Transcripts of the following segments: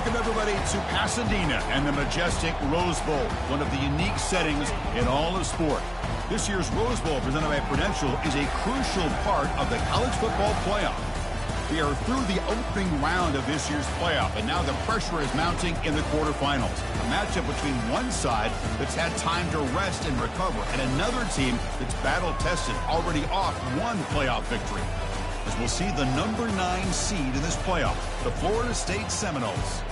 Welcome, everybody, to Pasadena and the majestic Rose Bowl, one of the unique settings in all of sport. This year's Rose Bowl, presented by Prudential, is a crucial part of the college football playoff. We are through the opening round of this year's playoff, and now the pressure is mounting in the quarterfinals. A matchup between one side that's had time to rest and recover, and another team that's battle-tested, already off one playoff victory. As we'll see the number 9 seed in this playoff, the Florida State Seminoles,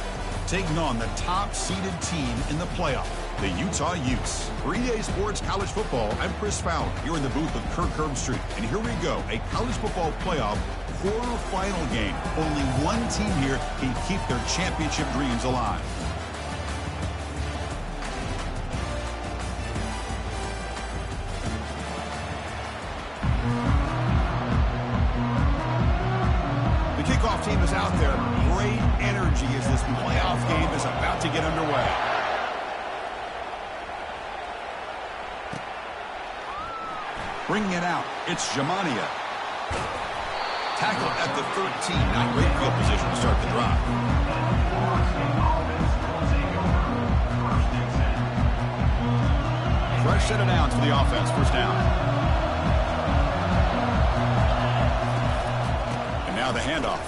taking on the top-seeded team in the playoff, the Utah Utes. For EA Sports College Football, I'm Chris Fowler, here in the booth with Kirk Herbstreit. And here we go, a college football playoff quarterfinal game. Only one team here can keep their championship dreams alive. The kickoff team is out there. Great energy as this playoff game is about to get underway. Bringing it out, it's Jamania. Tackle at the 13. Not great field position to start the drive. Fresh set of downs for the offense. First down. And now the handoff.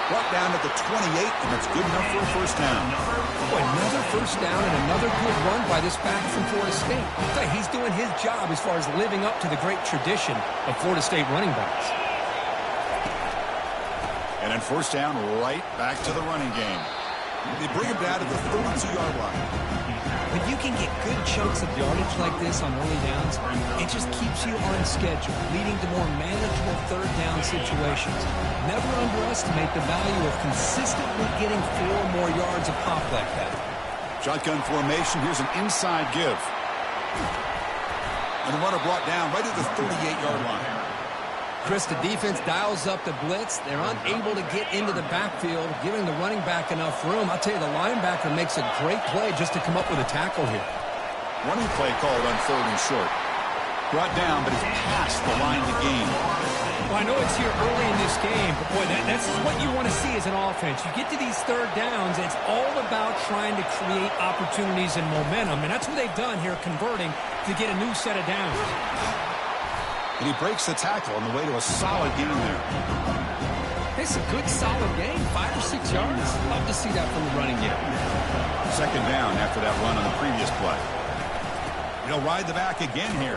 Brought down at the 28, and that's good enough for a first down. Oh, another first down and another good run by this back from Florida State. I'll tell you, he's doing his job as far as living up to the great tradition of Florida State running backs. And then first down, right back to the running game. They bring him down to the 32-yard line. When you can get good chunks of yardage like this on early downs, it just keeps you on schedule, leading to more manageable third down situations. Never underestimate the value of consistently getting 4 or more yards of pop like that. Shotgun formation. Here's an inside give. And the runner brought down right at the 38-yard line. Chris, the defense dials up the blitz. They're unable to get into the backfield, giving the running back enough room. I'll tell you, the linebacker makes a great play just to come up with a tackle here. Running play called on 3rd and short. Brought down, but it's past the line of the game. Well, I know it's here early in this game, but boy, that's what you want to see as an offense. You get to these third downs, it's all about trying to create opportunities and momentum, and that's what they've done here, converting to get a new set of downs. And he breaks the tackle on the way to a solid gain there. It's a good, solid gain, 5 or 6 yards. Love to see that from the running game. Second down after that run on the previous play. He'll ride the back again here.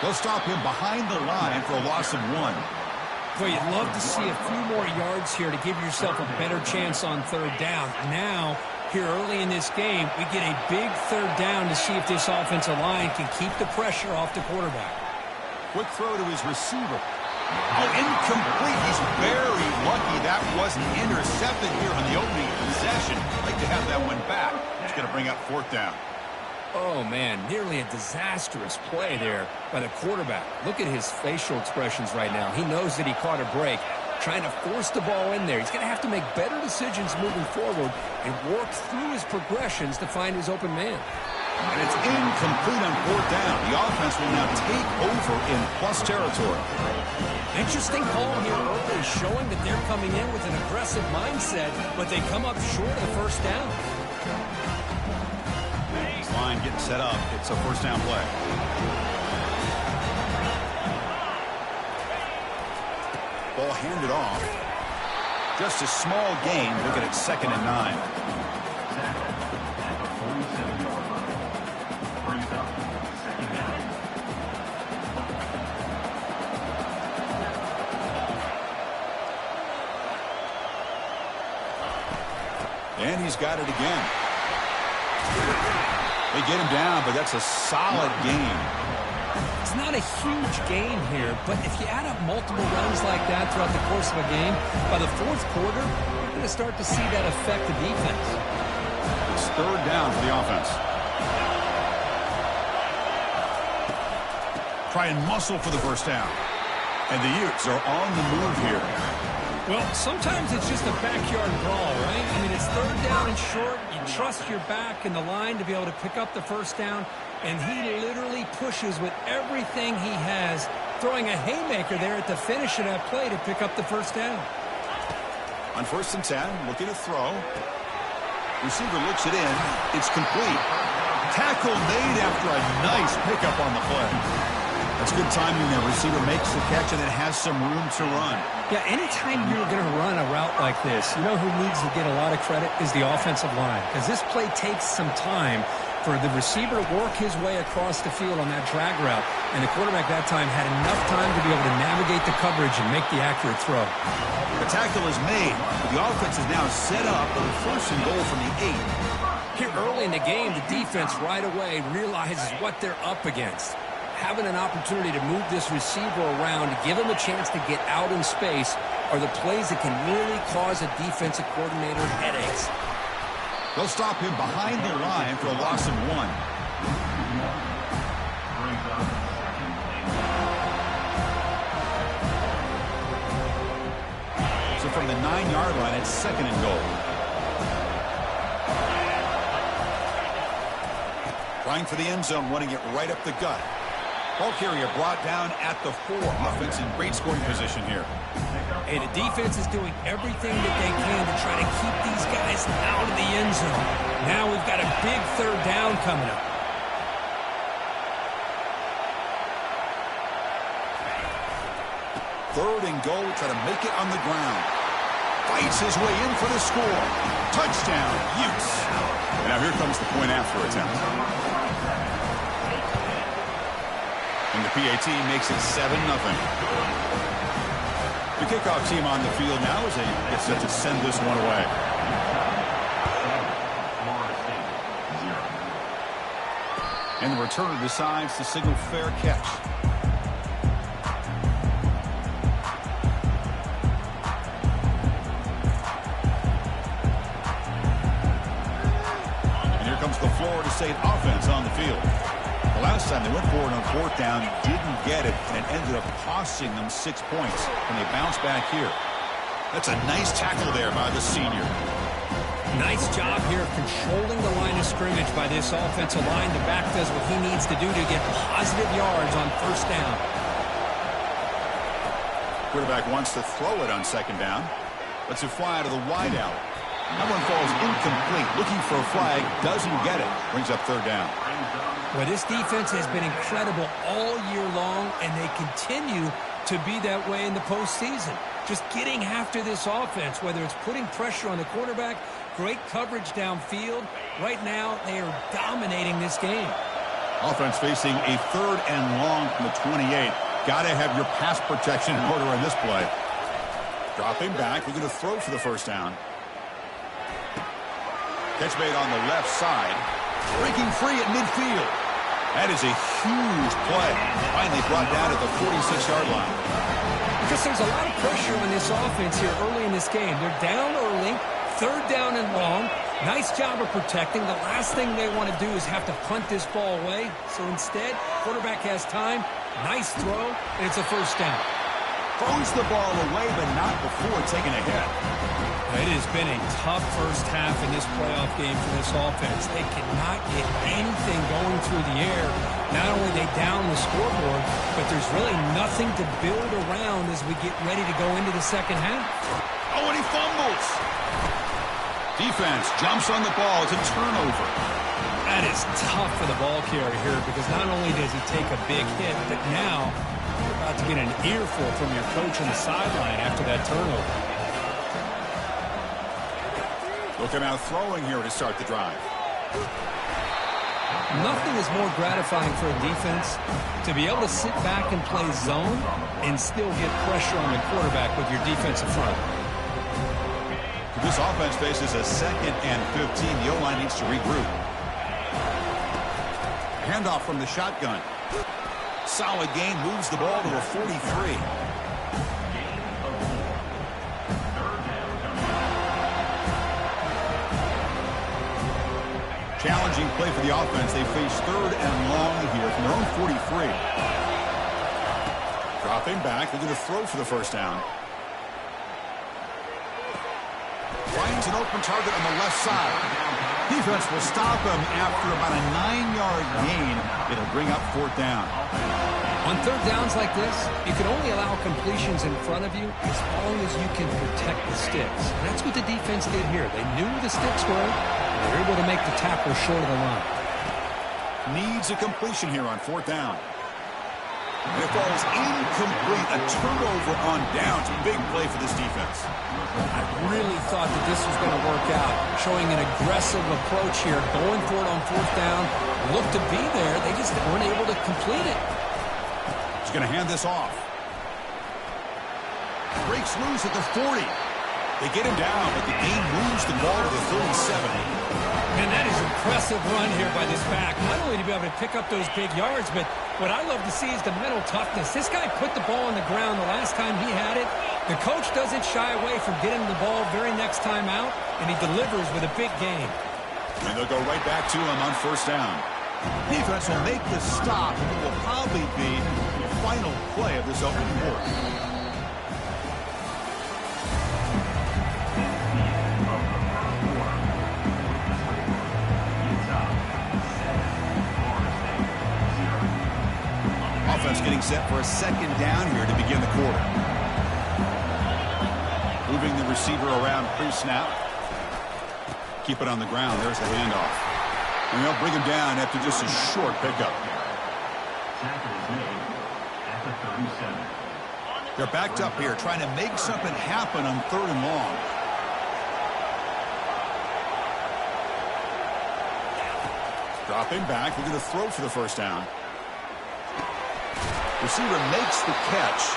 They'll stop him behind the line for a loss of 1. Well, you'd love to see a few more yards here to give yourself a better chance on third down. Now, here early in this game, we get a big third down to see if this offensive line can keep the pressure off the quarterback. Quick throw to his receiver. Oh, incomplete. He's very lucky that wasn't intercepted here on the opening possession. Like to have that one back. He's going to bring up 4th down. Oh, man, nearly a disastrous play there by the quarterback. Look at his facial expressions right now. He knows that he caught a break, trying to force the ball in there. He's going to have to make better decisions moving forward and work through his progressions to find his open man. And it's incomplete on 4th down. The offense will now take over in plus territory. Interesting call here early, showing that they're coming in with an aggressive mindset, but they come up short of the first down. Line getting set up. It's a first down play. Ball handed off. Just a small gain. Looking at 2nd and 9. And he's got it again. They get him down, but that's a solid gain. It's not a huge gain here, but if you add up multiple runs like that throughout the course of a game, by the 4th quarter, you're going to start to see that affect the defense. It's 3rd down for the offense. Try and muscle for the first down. And the Utes are on the move here. Well, sometimes it's just a backyard brawl, right? I mean, it's 3rd down and short. You trust your back and the line to be able to pick up the first down, and he literally pushes with everything he has, throwing a haymaker there at the finish of that play to pick up the first down. On 1st and 10, looking to throw. Receiver looks it in. It's complete. Tackle made after a nice pickup on the play. That's good timing there. Receiver makes the catch and it has some room to run. Yeah, anytime you're going to run a route like this, you know who needs to get a lot of credit is the offensive line, because this play takes some time for the receiver to work his way across the field on that drag route, and the quarterback that time had enough time to be able to navigate the coverage and make the accurate throw. The tackle is made. The offense is now set up for the 1st and goal from the 8. Here early in the game, the defense right away realizes what they're up against. Having an opportunity to move this receiver around, to give him a chance to get out in space, are the plays that can really cause a defensive coordinator headaches. They'll stop him behind the line for a loss of 1. So from the 9-yard line, it's 2nd and goal. Trying for the end zone, wanting it right up the gut. Ball carrier brought down at the 4. Offense in great scoring position here. Hey, the defense is doing everything that they can to try to keep these guys out of the end zone. Now we've got a big 3rd down coming up. Third and goal, try to make it on the ground. Fights his way in for the score. Touchdown, Utes. And now here comes the point after attempt. And the PAT makes it 7-0. The kickoff team on the field now as they get set to send this one away. And the returner decides to signal fair catch. And here comes the Florida State offense on the field. The last time they went forward on 4th down, didn't get it, and it ended up costing them 6 points when they bounced back here. That's a nice tackle there by the senior. Nice job here of controlling the line of scrimmage by this offensive line. The back does what he needs to do to get positive yards on 1st down. Quarterback wants to throw it on 2nd down. Lets it fly to the wide out. That one falls incomplete. Looking for a flag, doesn't get it. Brings up 3rd down. Well, this defense has been incredible all year long, and they continue to be that way in the postseason. Just getting after this offense, whether it's putting pressure on the quarterback, great coverage downfield. Right now, they are dominating this game. Offense facing a 3rd and long from the 28. Got to have your pass protection in order on this play. Dropping back, looking to throw for the 1st down. Catch made on the left side. Breaking free at midfield. That is a huge play. Finally brought down at the 46-yard line. Because there's a lot of pressure on this offense here early in this game. They're down early, 3rd down and long. Nice job of protecting. The last thing they want to do is have to punt this ball away. So instead, quarterback has time. Nice throw, and it's a 1st down. Throws the ball away, but not before taking a hit. It has been a tough 1st half in this playoff game for this offense. They cannot get anything going through the air. Not only they down the scoreboard, but there's really nothing to build around as we get ready to go into the 2nd half. Oh, and he fumbles. Defense jumps on the ball. It's a turnover. That is tough for the ball carrier here, because not only does he take a big hit, but now you're about to get an earful from your coach on the sideline after that turnover. Looking out throwing here to start the drive. Nothing is more gratifying for a defense to be able to sit back and play zone and still get pressure on the quarterback with your defensive front. This offense faces a 2nd and 15. The O-line needs to regroup. Handoff from the shotgun. Solid gain, moves the ball to a 43. Challenging play for the offense. They face 3rd and long here from their own 43. Dropping back, looking to throw for the 1st down. Finds an open target on the left side. Defense will stop him after about a 9-yard gain. It'll bring up 4th down. On On third downs like this, you can only allow completions in front of you as long as you can protect the sticks. And that's what the defense did here. They knew the sticks were, and they were able to make the tackle short of the line. Needs a completion here on fourth down. And it falls incomplete. A turnover on downs. Big play for this defense. I really thought that this was going to work out, showing an aggressive approach here, going for it on fourth down. Looked to be there. They just weren't able to complete it. He's going to hand this off. Breaks loose at the 40. They get him down, but the game moves the ball to the 37. And that is an impressive run here by this back. Not only to be able to pick up those big yards, but what I love to see is the mental toughness. This guy put the ball on the ground the last time he had it. The coach doesn't shy away from getting the ball very next time out, and he delivers with a big game. And they'll go right back to him on first down. Defense will make the stop. It will probably be the final play of this opening quarter. Offense getting set for a second down here to begin the quarter. Moving the receiver around pre-snap. Keep it on the ground. There's the handoff. And they'll bring him down after just a short pickup. They're backed up here trying to make something happen on third and long. Dropping back. They're going to throw for the first down. Receiver makes the catch.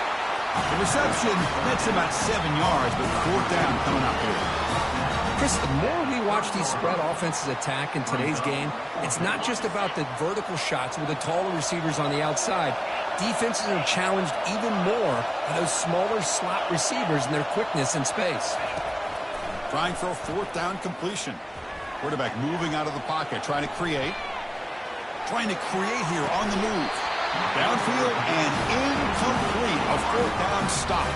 The reception nets about 7 yards, but fourth down coming up here. Chris, the more we watch these spread offenses attack in today's game, it's not just about the vertical shots with the taller receivers on the outside. Defenses are challenged even more by those smaller slot receivers and their quickness in space. Trying for a fourth down completion. Quarterback moving out of the pocket, trying to create. Trying to create here on the move. Downfield and incomplete. A fourth down stop.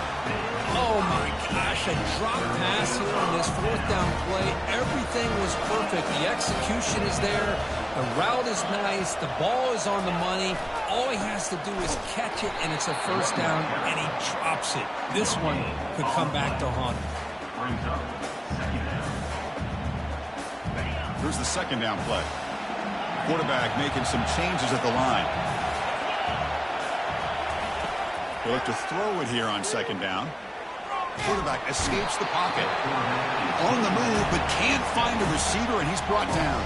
Oh my gosh, a drop pass here on this fourth down play. Everything was perfect. The execution is there. The route is nice. The ball is on the money. All he has to do is catch it, and it's a first down, and he drops it. This one could come back to haunt him. Here's the second down play. Quarterback making some changes at the line. They look to throw it here on second down. Quarterback escapes the pocket. On the move, but can't find a receiver, and he's brought down.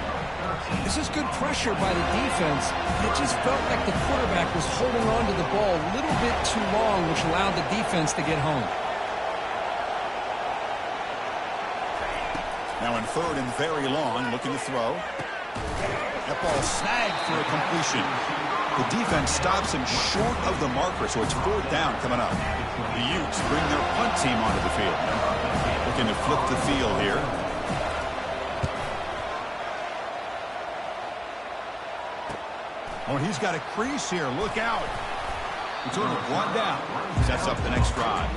This is good pressure by the defense. It just felt like the quarterback was holding on to the ball a little bit too long, which allowed the defense to get home. Now in third and very long, looking to throw. That ball snagged for a completion. The defense stops him short of the marker, so it's fourth down coming up. The Utes bring their punt team onto the field. Looking to flip the field here. Oh, he's got a crease here. Look out. He's sort of brought down. Sets up the next drive.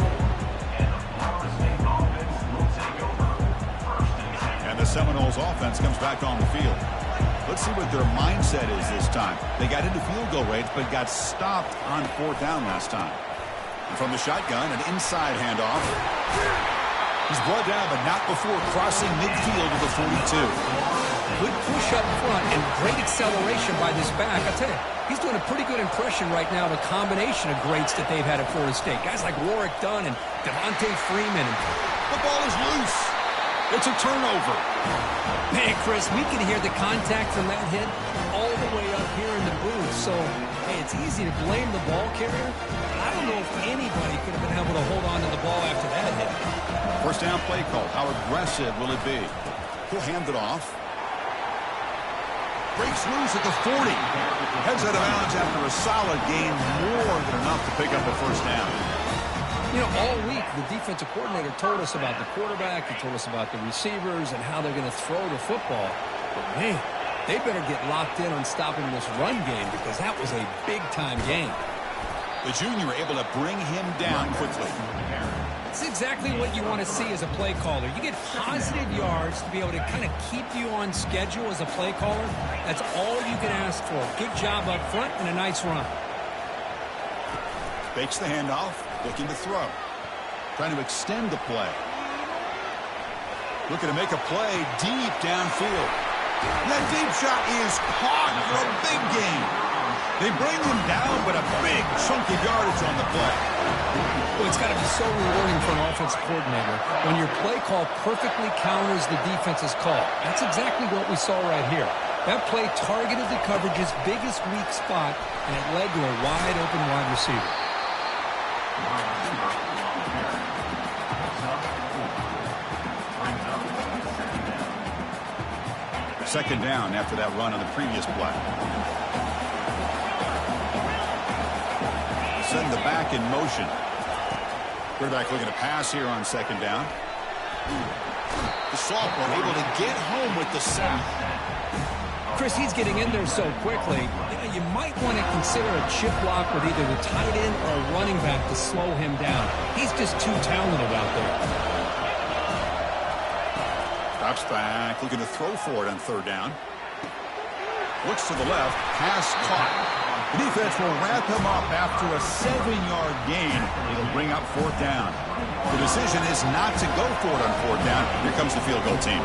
And the Seminoles offense comes back on the field. Let's see what their mindset is this time. They got into field goal range, but got stopped on fourth down last time. And from the shotgun, an inside handoff. He's brought down, but not before crossing midfield with the 42. Good push up front and great acceleration by this back. I tell you, he's doing a pretty good impression right now of a combination of greats that they've had at Florida State. Guys like Warwick Dunn and Devontae Freeman. The ball is loose. It's a turnover. Man, Chris, we can hear the contact from that hit all the way up here in the booth. So, hey, it's easy to blame the ball carrier. I don't know if anybody could have been able to hold on to the ball after that hit. First down play call. How aggressive will it be? He'll hand it off. Breaks loose at the 40. Heads out of bounds after a solid gain. More than enough to pick up a first down. You know, all week, the defensive coordinator told us about the quarterback. He told us about the receivers and how they're going to throw the football. But, man, they better get locked in on stopping this run game because that was a big-time game. The junior able to bring him down quickly. It's exactly what you want to see as a play caller. You get positive yards to be able to kind of keep you on schedule as a play caller. That's all you can ask for. Good job up front and a nice run. Fakes the handoff, looking to throw. Trying to extend the play. Looking to make a play deep downfield. That deep shot is caught for a big gain. They bring him down, but a big chunk of yardage on the play. Well, it's got to be so rewarding for an offensive coordinator when your play call perfectly counters the defense's call. That's exactly what we saw right here. That play targeted the coverage's biggest weak spot, and it led to a wide-open wide receiver. Second down after that run on the previous play. Send the back in motion. Quarterback looking to pass here on second down. The sophomore able to get home with the sack. Chris, he's getting in there so quickly. You might want to consider a chip block with either the tight end or a running back to slow him down. He's just too talented out there. Drops back, looking to throw for it on third down. Looks to the left, pass caught. The defense will wrap him up after a 7-yard gain. It'll bring up fourth down. The decision is not to go for it on fourth down. Here comes the field goal team.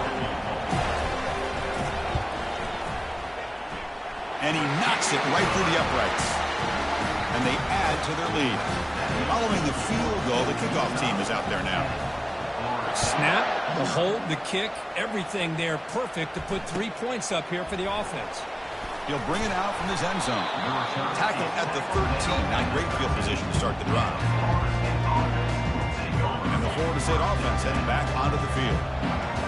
And he knocks it right through the uprights. And they add to their lead. Following the field goal, the kickoff team is out there now. Snap, the hold, the kick, everything there perfect to put 3 points up here for the offense. He'll bring it out from his end zone. Tackle at the 13. Not great field position to start the drive. And the Florida State offense heading back onto the field.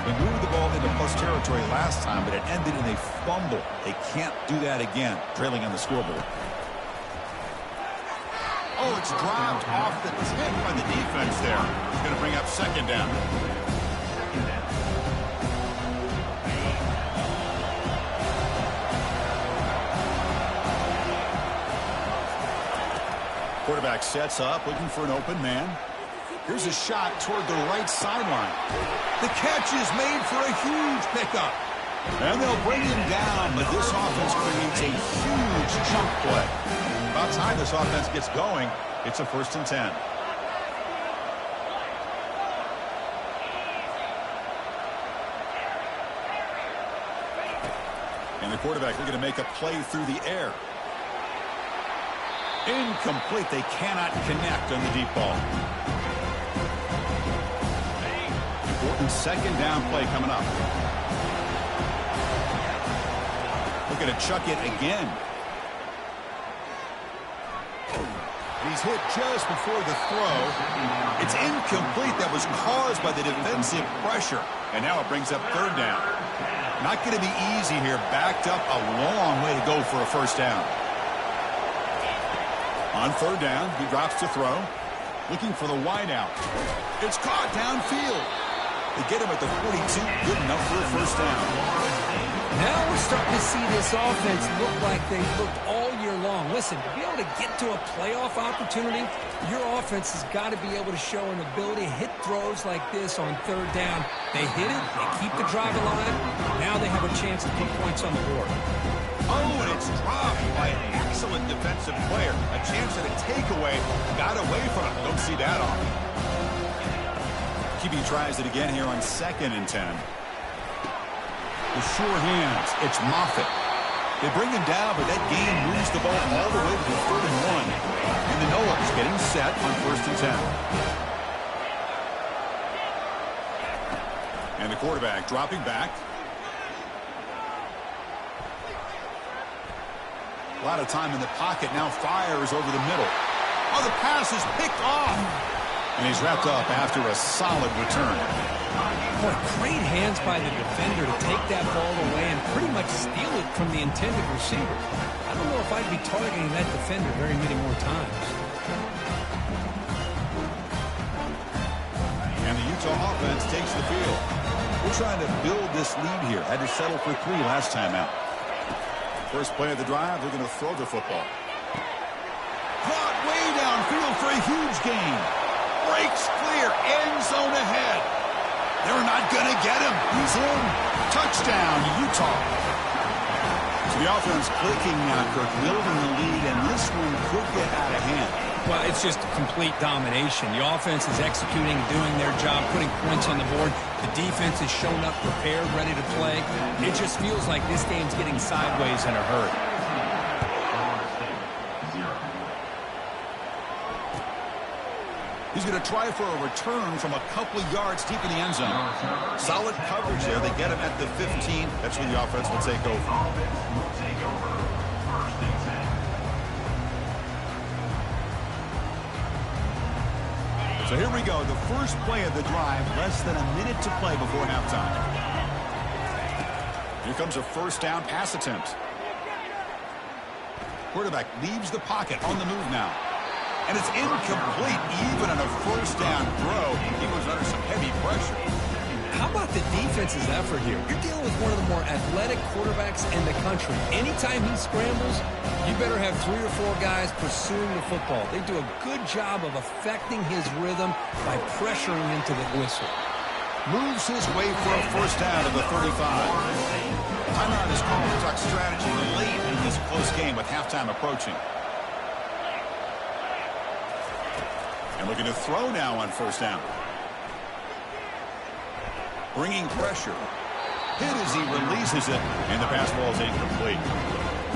They moved the ball into plus territory last time, but it ended in a fumble. They can't do that again, trailing on the scoreboard. Oh, it's dropped off the tip by the defense there. It's going to bring up second down. Quarterback sets up, looking for an open man. Here's a shot toward the right sideline. The catch is made for a huge pickup. And they'll bring him down, but this offense creates a huge chunk play. About time this offense gets going, it's a 1st and 10. And the quarterback looking to make a play through the air. Incomplete. They cannot connect on the deep ball. Important second down play coming up. Looking to chuck it again. He's hit just before the throw. It's incomplete. That was caused by the defensive pressure. And now it brings up third down. Not going to be easy here. Backed up a long way to go for a first down. On third down, he drops to throw. Looking for the wideout. It's caught downfield. They get him at the 42. Good enough for a first down. Now we're starting to see this offense look like they've looked all year long. Listen, to be able to get to a playoff opportunity, your offense has got to be able to show an ability to hit throws like this on third down. They hit it, they keep the drive alive. Now they have a chance to put points on the board. Oh, and it's dropped by an excellent defensive player. A chance at a takeaway. Got away from him. Don't see that often. QB tries it again here on 2nd and 10. With sure hands, it's Moffitt. They bring him down, but that gain moves the ball all the way to the 3rd and 1. And the Noahs getting set on 1st and 10. And the quarterback dropping back. A lot of time in the pocket. Now fires over the middle. Oh, the pass is picked off. And he's wrapped up after a solid return. Boy, great hands by the defender to take that ball away and pretty much steal it from the intended receiver. I don't know if I'd be targeting that defender very many more times. And the Utah offense takes the field. We're trying to build this lead here. Had to settle for 3 last time out. First play of the drive, they're going to throw the football. Caught way downfield for a huge gain. Breaks clear, end zone ahead. They're not going to get him. He's in. Touchdown, Utah. So the offense clicking now, Kirk, building the lead, and this one could get out of hand. Well, it's just complete domination. The offense is executing, doing their job, putting points on the board. The defense is shown up prepared, ready to play. It just feels like this game's getting sideways in a hurry. He's going to try for a return from a couple of yards deep in the end zone. Solid coverage there. They get him at the 15. That's where the offense will take over. So here we go, the first play of the drive, less than a minute to play before halftime. Here comes a first down pass attempt. Quarterback leaves the pocket on the move now. And it's incomplete even on a first down throw. He was under some heavy pressure. How about the defense's effort here? You're dealing with one of the more athletic quarterbacks in the country. Anytime he scrambles, you better have 3 or 4 guys pursuing the football. They do a good job of affecting his rhythm by pressuring him to the whistle. Moves his way for a first down to the 35. Timeout is called to talk strategy late in this close game with halftime approaching. And looking to throw now on first down. Bringing pressure. Hit as he releases it, and the pass ball is incomplete.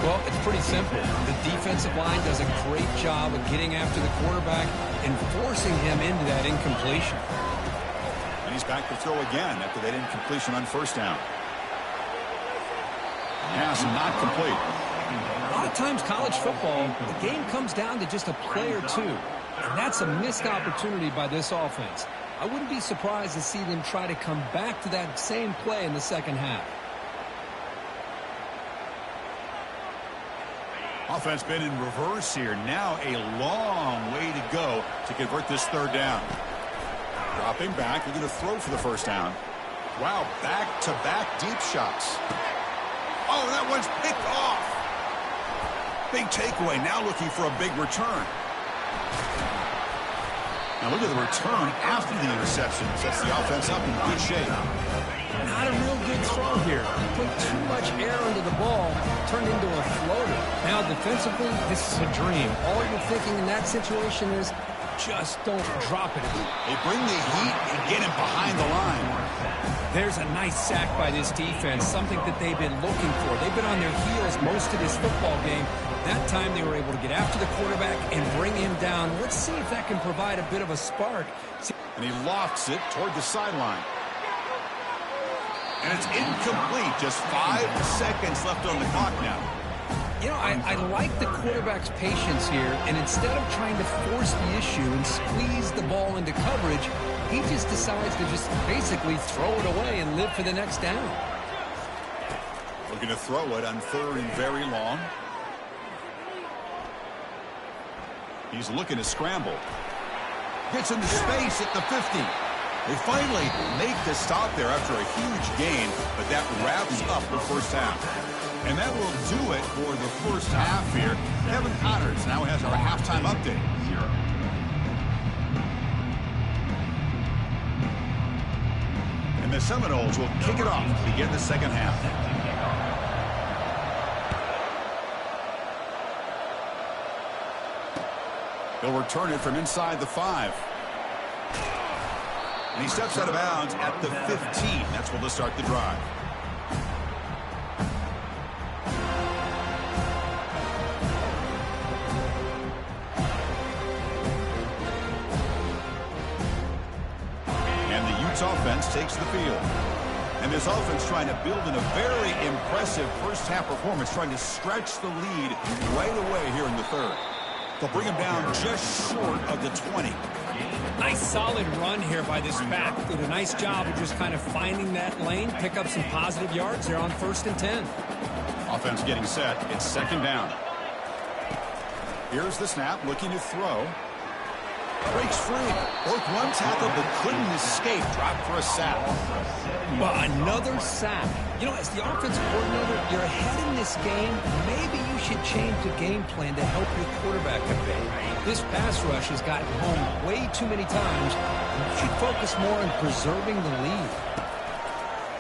Well, it's pretty simple. The defensive line does a great job of getting after the quarterback and forcing him into that incompletion. And he's back to throw again after that incompletion on first down. Pass not complete. A lot of times college football, the game comes down to just a play or two. And that's a missed opportunity by this offense. I wouldn't be surprised to see them try to come back to that same play in the second half. Offense been in reverse here. Now a long way to go to convert this third down. Dropping back, they're going to throw for the first down. Wow, back-to-back deep shots. Oh, that one's picked off. Big takeaway, now looking for a big return. Now look at the return after the interception. Sets the offense up in good shape. Not a real good throw here. Put too much air under the ball, turned into a floater. Now defensively, this is a dream. All you're thinking in that situation is just don't drop it. They bring the heat and get him behind the line. There's a nice sack by this defense, something that they've been looking for. They've been on their heels most of this football game. That time they were able to get after the quarterback and bring him down. Let's see if that can provide a bit of a spark. And he lofts it toward the sideline. And it's incomplete. Just 5 seconds left on the clock now. You know, I like the quarterback's patience here, and instead of trying to force the issue and squeeze the ball into coverage, he just decides to just basically throw it away and live for the next down. Looking to throw it on third and very long. He's looking to scramble. Gets into space at the 50. They finally make the stop there after a huge gain, but that wraps up the first half. And that will do it for the first half here. Kevin Connors now has our halftime update. And the Seminoles will kick it off to begin the second half. They'll return it from inside the 5. And he steps out of bounds at the 15. That's where they'll start the drive. And the Utes offense takes the field. And this offense trying to build in a very impressive first half performance, trying to stretch the lead right away here in the third. They'll bring him down just short of the 20. Nice solid run here by this back. Did a nice job of just kind of finding that lane, pick up some positive yards there on 1st and 10. Offense getting set. It's second down. Here's the snap, looking to throw. Breaks free. Broke one tackle but couldn't escape. Dropped for a sack. Well, another sack. You know, as the offensive coordinator, you're ahead in this game. Maybe you should change the game plan to help your quarterback a bit. This pass rush has gotten home way too many times. You should focus more on preserving the lead.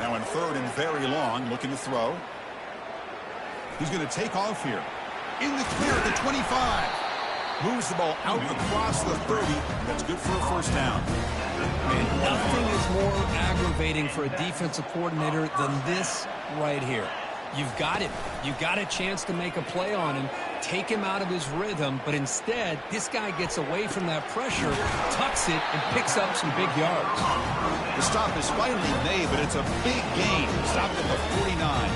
Now in third and very long, looking to throw. He's going to take off here. In the clear at the 25. Moves the ball out across the 30. That's good for a first down. And nothing is more aggravating for a defensive coordinator than this right here. You've got him. You've got a chance to make a play on him, take him out of his rhythm, but instead, this guy gets away from that pressure, tucks it, and picks up some big yards. The stop is finally made, but it's a big gain. Stopped at the 49.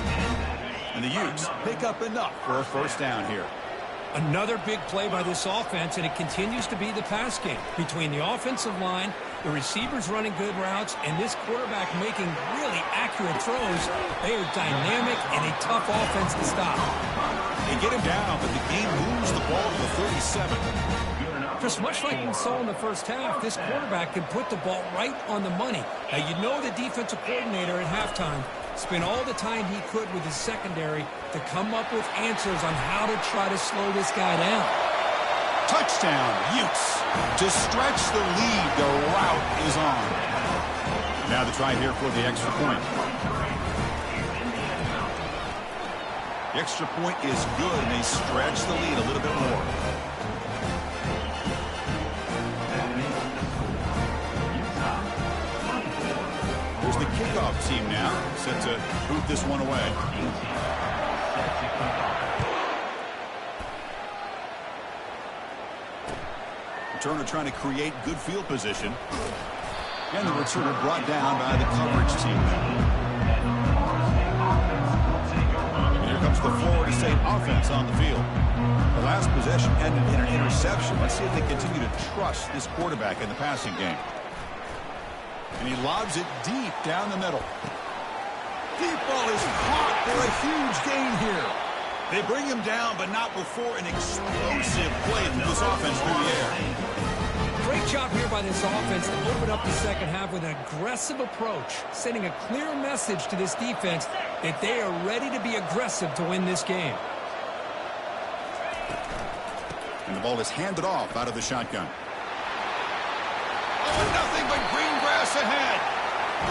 And the Utes pick up enough for a first down here. Another big play by this offense, and it continues to be the pass game. Between the offensive line, the receivers running good routes, and this quarterback making really accurate throws, they are dynamic and a tough offense to stop. They get him down, but the game moves the ball to the 37. Just much like we saw in the first half, this quarterback can put the ball right on the money. Now, you know the defensive coordinator at halftime spent all the time he could with his secondary to come up with answers on how to try to slow this guy down. Touchdown, Utes. To stretch the lead, the route is on. Now the try here for the extra point. The extra point is good, and they stretch the lead a little bit more. Here's the kickoff team now, set to boot this one away. Returner trying to create good field position. And the returner brought down by the coverage team. And here comes the Florida State offense on the field. The last possession ended in an interception. Let's see if they continue to trust this quarterback in the passing game. And he lobs it deep down the middle. Deep ball is caught for a huge gain here. They bring him down, but not before an explosive play from this offense through the air. Great job here by this offense to open up the second half with an aggressive approach, sending a clear message to this defense that they are ready to be aggressive to win this game. And the ball is handed off out of the shotgun. Oh, nothing but green grass ahead.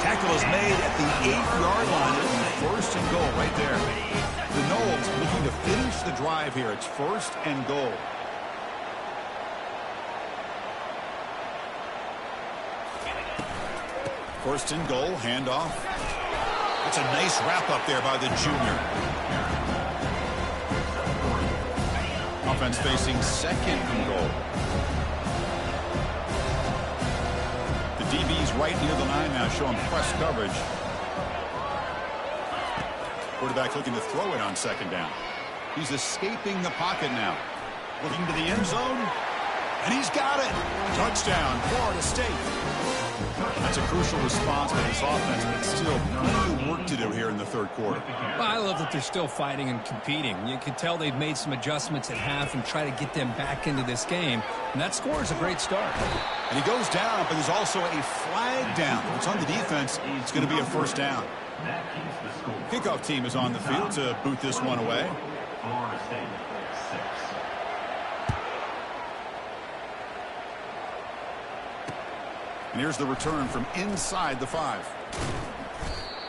Tackle is made at the 8-yard line. It'll be first and goal right there. The Noles looking to finish the drive here. It's first and goal. First and goal, handoff. It's a nice wrap up there by the junior. Offense facing second and goal. The DB's right near the line now, showing press coverage. Quarterback looking to throw it on second down. He's escaping the pocket now. Looking to the end zone. And he's got it. Touchdown, Florida State. That's a crucial response by this offense, but still plenty of work to do here in the third quarter. Well, I love that they're still fighting and competing. You can tell they've made some adjustments at half and try to get them back into this game. And that score is a great start. And he goes down, but there's also a flag down. It's on the defense. It's going to be a first down. Kickoff team is on the field to boot this one away. Florida State 6. And here's the return from inside the 5.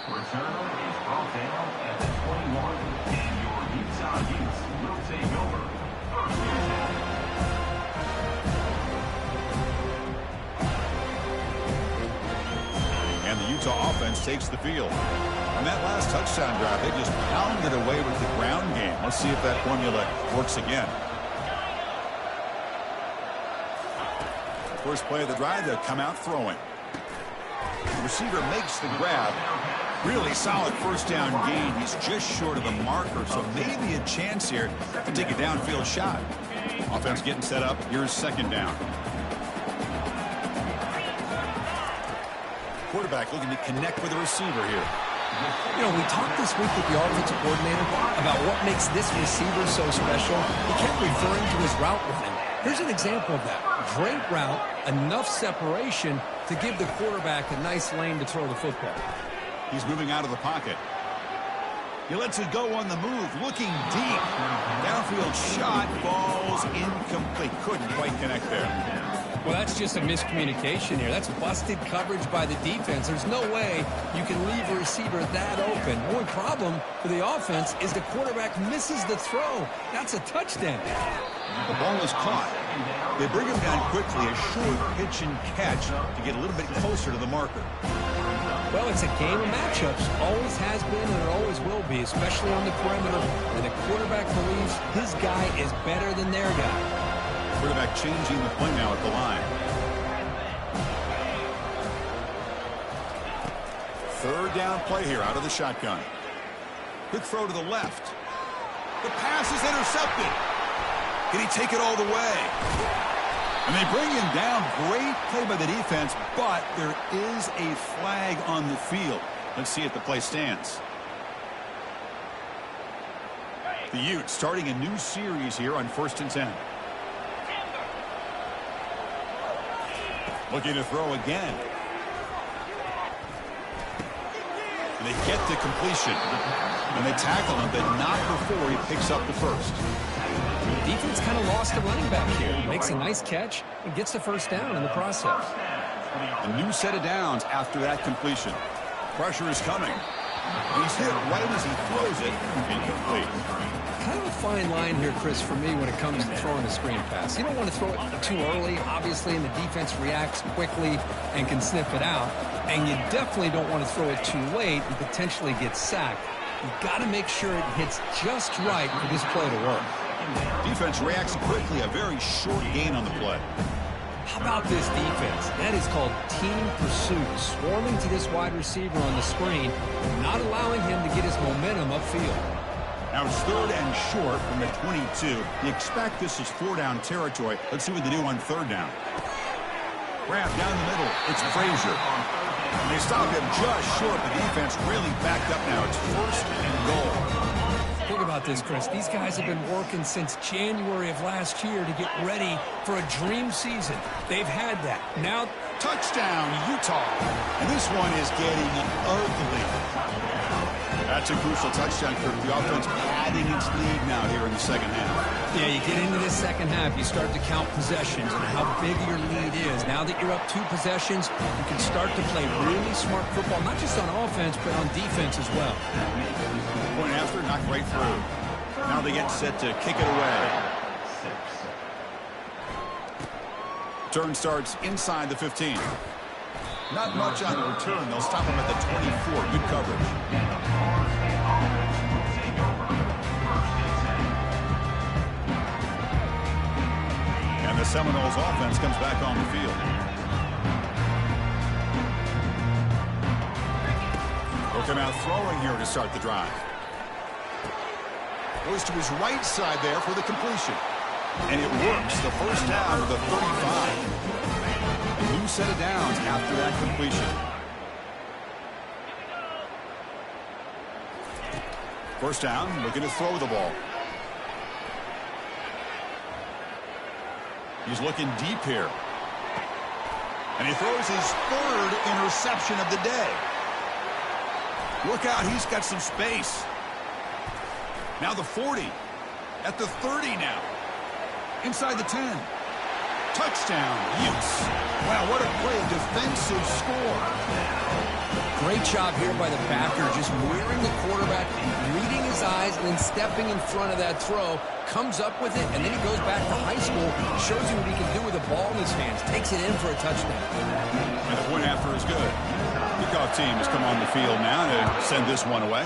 Return is brought down at the 21, and your Utah Utes will take over. And the Utah offense takes the field. On that last touchdown drive, they just pounded away with the ground game. Let's see if that formula works again. First play of the drive, they'll come out throwing. The receiver makes the grab. Really solid first down gain. He's just short of the marker, so maybe a chance here to take a downfield shot. Offense getting set up. Here's second down. Quarterback looking to connect with the receiver here. You know, we talked this week with the offensive coordinator about what makes this receiver so special. He kept referring to his route running. Here's an example of that. Great route, enough separation to give the quarterback a nice lane to throw the football. He's moving out of the pocket. He lets it go on the move, looking deep. Downfield shot, falls incomplete. Couldn't quite connect there. Well, that's just a miscommunication here. That's busted coverage by the defense. There's no way you can leave a receiver that open. The only problem for the offense is the quarterback misses the throw. That's a touchdown. The ball is caught. They bring him down quickly, a short pitch and catch to get a little bit closer to the marker. Well, it's a game of matchups. Always has been and it always will be, especially on the perimeter. And the quarterback believes his guy is better than their guy. Quarterback changing the play now at the line. Third down play here out of the shotgun. Quick throw to the left. The pass is intercepted. Can he take it all the way? And they bring him down. Great play by the defense, but there is a flag on the field. Let's see if the play stands. The Utes starting a new series here on 1st and 10. Looking to throw again. And they get the completion. And they tackle him, but not before he picks up the first. Defense kind of lost a running back here. Makes a nice catch and gets the first down in the process. A new set of downs after that completion. Pressure is coming. And he's hit right as he throws it. Incomplete. Kind of a fine line here, Chris, for me when it comes to throwing a screen pass. You don't want to throw it too early, obviously, and the defense reacts quickly and can sniff it out. And you definitely don't want to throw it too late and potentially get sacked. You've got to make sure it hits just right for this play to work. Defense reacts quickly. A very short gain on the play. How about this defense? That is called team pursuit. Swarming to this wide receiver on the screen, not allowing him to get his momentum upfield. Now it's third and short from the 22. You expect this is 4-down territory. Let's see what they do on 3rd down. Grab down the middle. It's Frazier. And they stop him just short. The defense really backed up now. It's 1st and goal. Think about this, Chris. These guys have been working since January of last year to get ready for a dream season. They've had that. Now, touchdown, Utah. And this one is getting ugly. That's a crucial touchdown, Kirk. The offense padding its lead now here in the second half. Yeah, you get into this second half, you start to count possessions and how big your lead is. Now that you're up 2 possessions, you can start to play really smart football, not just on offense, but on defense as well. Point after, knocked right through. Now they get set to kick it away. Turn starts inside the 15. Not much on the return. They'll stop him at the 24. Good coverage. And the Seminoles offense comes back on the field. They'll come out throwing here to start the drive. Goes to his right side there for the completion. And it works. The first down to the 35. A new set of downs after that completion. First down, looking to throw the ball. He's looking deep here. And he throws his 3rd interception of the day. Look out, he's got some space. Now the 40. At the 30 now. Inside the 10. Touchdown, Utes. Wow, what a great defensive score. Great job here by the backer, just mirroring the quarterback, reading his eyes, and then stepping in front of that throw. Comes up with it, and then he goes back to high school, shows you what he can do with a ball in his hands, takes it in for a touchdown. And the point after is good. Kickoff team has come on the field now to send this one away.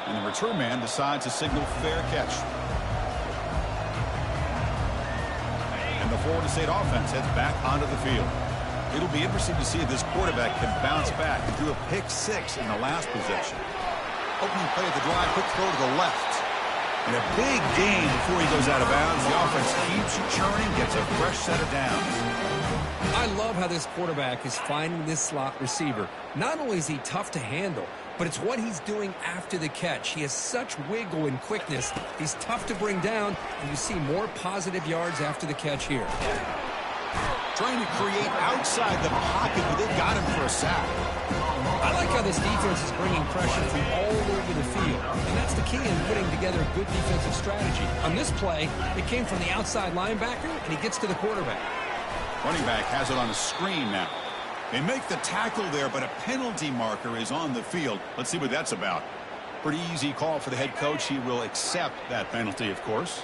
And the return man decides to signal fair catch. And the Florida State offense heads back onto the field. It'll be interesting to see if this quarterback can bounce back. He threw a pick-6 in the last possession. Opening play of the drive, quick throw to the left. And a big gain before he goes out of bounds. The offense keeps churning, gets a fresh set of downs. I love how this quarterback is finding this slot receiver. Not only is he tough to handle, but it's what he's doing after the catch. He has such wiggle and quickness. He's tough to bring down, and you see more positive yards after the catch here. Trying to create outside the pocket, but they got him for a sack. I like how this defense is bringing pressure from all over the field, and that's the key in putting together a good defensive strategy. On this play, it came from the outside linebacker, and he gets to the quarterback. Running back has it on a screen now. They make the tackle there, but a penalty marker is on the field. Let's see what that's about. Pretty easy call for the head coach. He will accept that penalty, of course.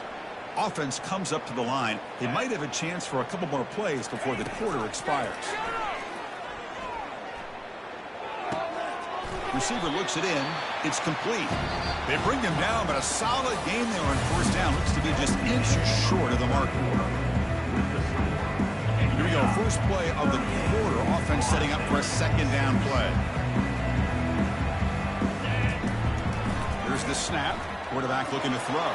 Offense comes up to the line. They might have a chance for a couple more plays before the quarter expires. Receiver looks it in. It's complete. They bring him down, but a solid game there on first down. Looks to be just inches short of the mark. Here we go. First play of the quarter. Offense setting up for a second down play. Here's the snap. Quarterback looking to throw.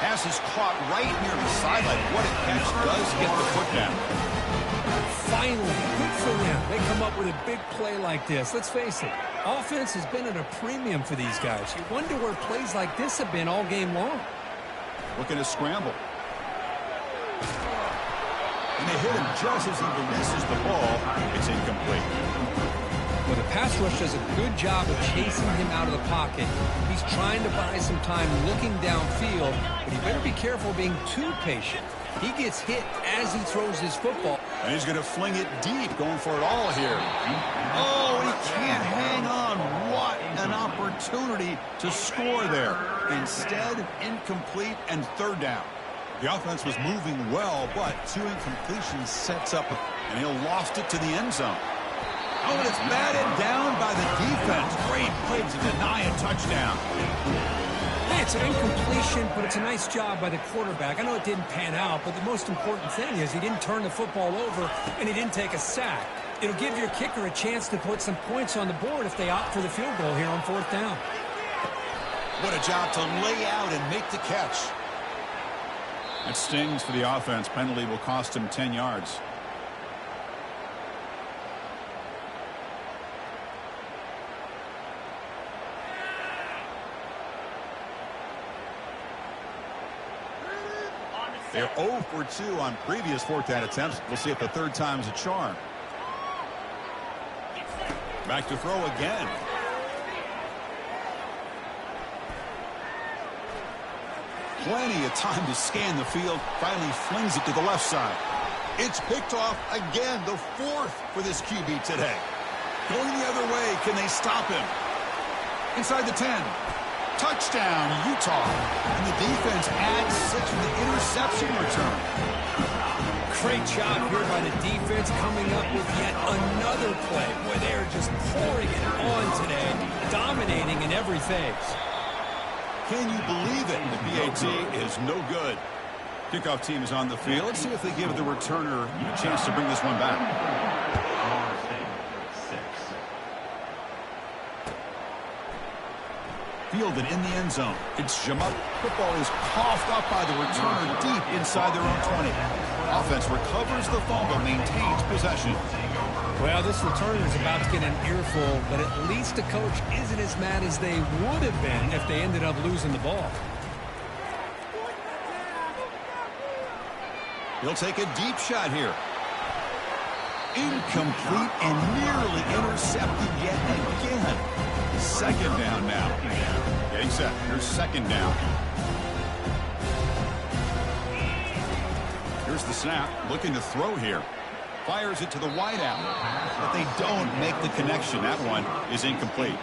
Pass is caught right near the sideline. What a catch. Does get the foot down. Finally, good for them. They come up with a big play like this. Let's face it, offense has been at a premium for these guys. You wonder where plays like this have been all game long. Looking to scramble. And they hit him just as he releases the ball. It's incomplete. Well, the pass rush does a good job of chasing him out of the pocket. He's trying to buy some time looking downfield, but he better be careful being too patient. He gets hit as he throws his football. And he's going to fling it deep, going for it all here. Oh, he can't hang on. What an opportunity to score there. Instead, incomplete and third down. The offense was moving well, but two incompletions sets up, and he'll loft it to the end zone. Oh, and it's batted down by the defense. Great play to deny a touchdown. Hey, it's an incompletion, but it's a nice job by the quarterback. I know it didn't pan out, but the most important thing is he didn't turn the football over and he didn't take a sack. It'll give your kicker a chance to put some points on the board if they opt for the field goal here on fourth down. What a job to lay out and make the catch. That stings for the offense. Penalty will cost him 10 yards. They're 0 for 2 on previous fourth down attempts. We'll see if the third time's a charm. Back to throw again. Plenty of time to scan the field. Finally flings it to the left side. It's picked off again, the fourth for this QB today. Going the other way, can they stop him? Inside the 10. Touchdown, Utah. And the defense adds 6 for the interception return. Great job here by the defense coming up with yet another play. Boy, they are just pouring it on today, dominating in every phase. Can you believe it? The PAT is no good. Kickoff team is on the field. Let's see if they give the returner a chance to bring this one back. Fielded in the end zone. It's Jamut. Football is coughed up by the returner deep inside their own 20. Offense recovers the fumble, maintains possession. Well, this returner is about to get an earful, but at least the coach isn't as mad as they would have been if they ended up losing the ball. He'll take a deep shot here. Incomplete and nearly intercepted yet again. Second down now. Getting set. Here's second down. Here's the snap. Looking to throw here. Fires it to the wideout. But they don't make the connection. That one is incomplete.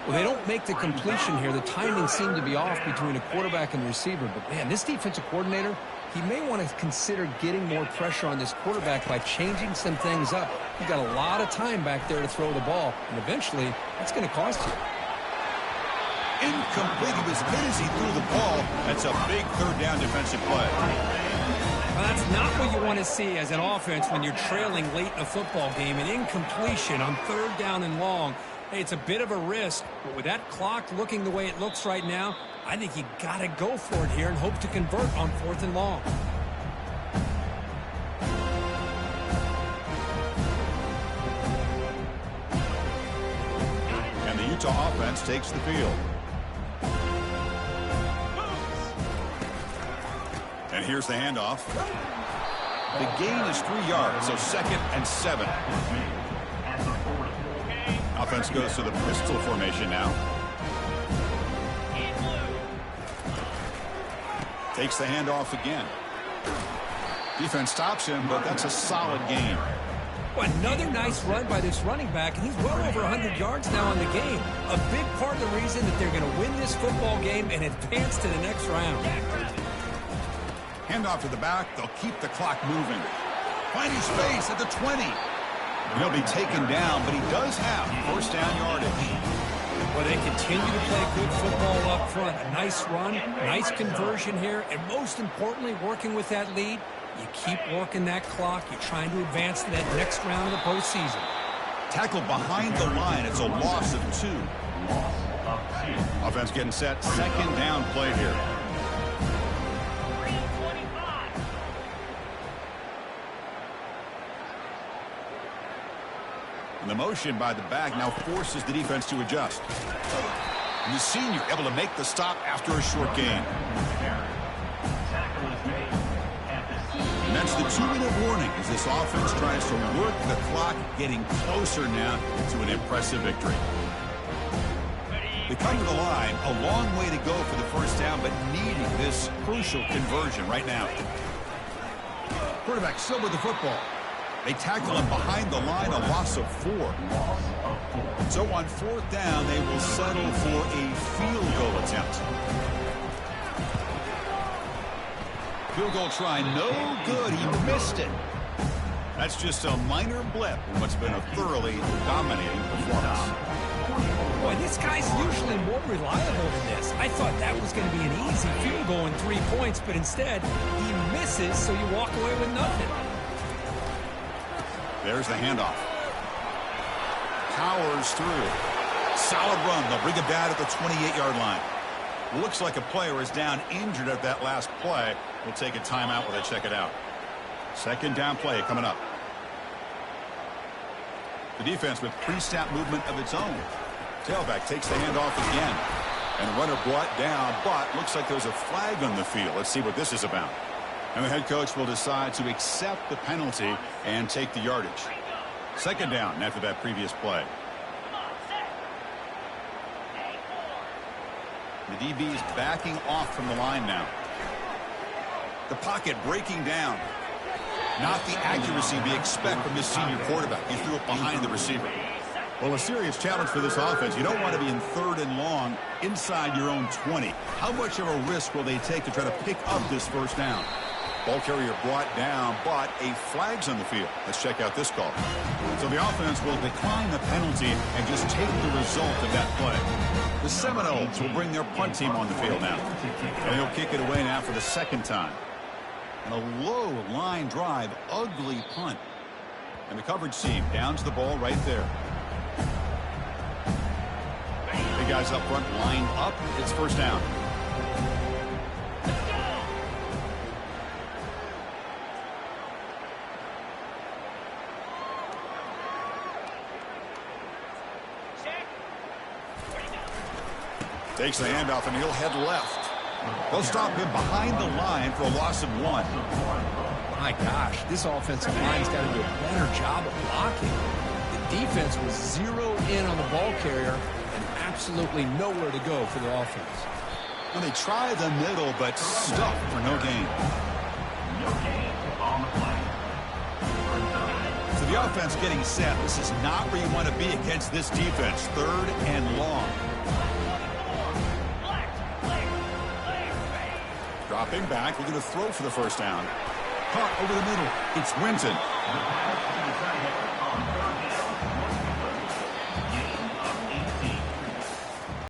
Well, they don't make the completion here. The timing seemed to be off between a quarterback and receiver. But, man, this defensive coordinator, he may want to consider getting more pressure on this quarterback by changing some things up. You've got a lot of time back there to throw the ball, and eventually that's going to cost you. Incomplete. He was hit as he threw the ball. That's a big third down defensive play. Well, that's not what you want to see as an offense when you're trailing late in a football game. An incompletion on third down and long. Hey, it's a bit of a risk, but with that clock looking the way it looks right now, I think you got to go for it here and hope to convert on fourth and long. And the Utah offense takes the field. And here's the handoff. The gain is 3 yards, so 2nd and 7. Offense goes to the pistol formation now. Takes the handoff again. Defense stops him, but that's a solid gain. Well, another nice run by this running back, and he's well over 100 yards now on the game. A big part of the reason that they're going to win this football game and advance to the next round. Handoff to the back. They'll keep the clock moving. Finding space at the 20. He'll be taken down, but he does have first down yardage. Well, they continue to play good football up front. A nice run, nice conversion here, and most importantly, working with that lead. You keep working that clock. You're trying to advance to that next round of the postseason. Tackled behind the line. It's a loss of 2. Offense getting set. Second down play here. And the motion by the back now forces the defense to adjust. And the senior able to make the stop after a short gain. And that's the 2-minute warning as this offense tries to work the clock, getting closer now to an impressive victory. They come to the line, a long way to go for the first down, but needing this crucial conversion right now. Quarterback still with the football. They tackle him behind the line, a loss of 4. So on fourth down, they will settle for a field goal attempt. Field goal try, no good. He missed it. That's just a minor blip in what's been a thoroughly dominating performance. Boy, this guy's usually more reliable than this. I thought that was going to be an easy field goal in 3 points, but instead, he misses, so you walk away with nothing. There's the handoff. Powers through. Solid run. They'll bring it down at the 28-yard line. Looks like a player is down injured at that last play. We'll take a timeout while they check it out. Second down play coming up. The defense with pre-snap movement of its own. Tailback takes the handoff again. And runner brought down, but looks like there's a flag on the field. Let's see what this is about. And the head coach will decide to accept the penalty and take the yardage. Second down after that previous play. The DB is backing off from the line now. The pocket breaking down. Not the accuracy we expect from this senior quarterback. He threw it behind the receiver. Well, a serious challenge for this offense. You don't want to be in 3rd and long inside your own 20. How much of a risk will they take to try to pick up this first down? Ball carrier brought down, but a flag's on the field. Let's check out this call. So the offense will decline the penalty and just take the result of that play. The Seminoles will bring their punt team on the field now. And they'll kick it away now for the second time. And a low line drive, ugly punt. And the coverage team down to the ball right there. Big guys up front lined up. It's first down. Takes the handoff, and he'll head left. They'll stop him behind the line for a loss of 1. My gosh, this offensive line's got to do a better job of blocking. The defense was zeroed in on the ball carrier and absolutely nowhere to go for the offense. Well, they try the middle, but stuffed for no gain. So the offense getting set. This is not where you want to be against this defense. 3rd and long. Dropping back, looking to throw for the first down. Caught over the middle. It's Winton.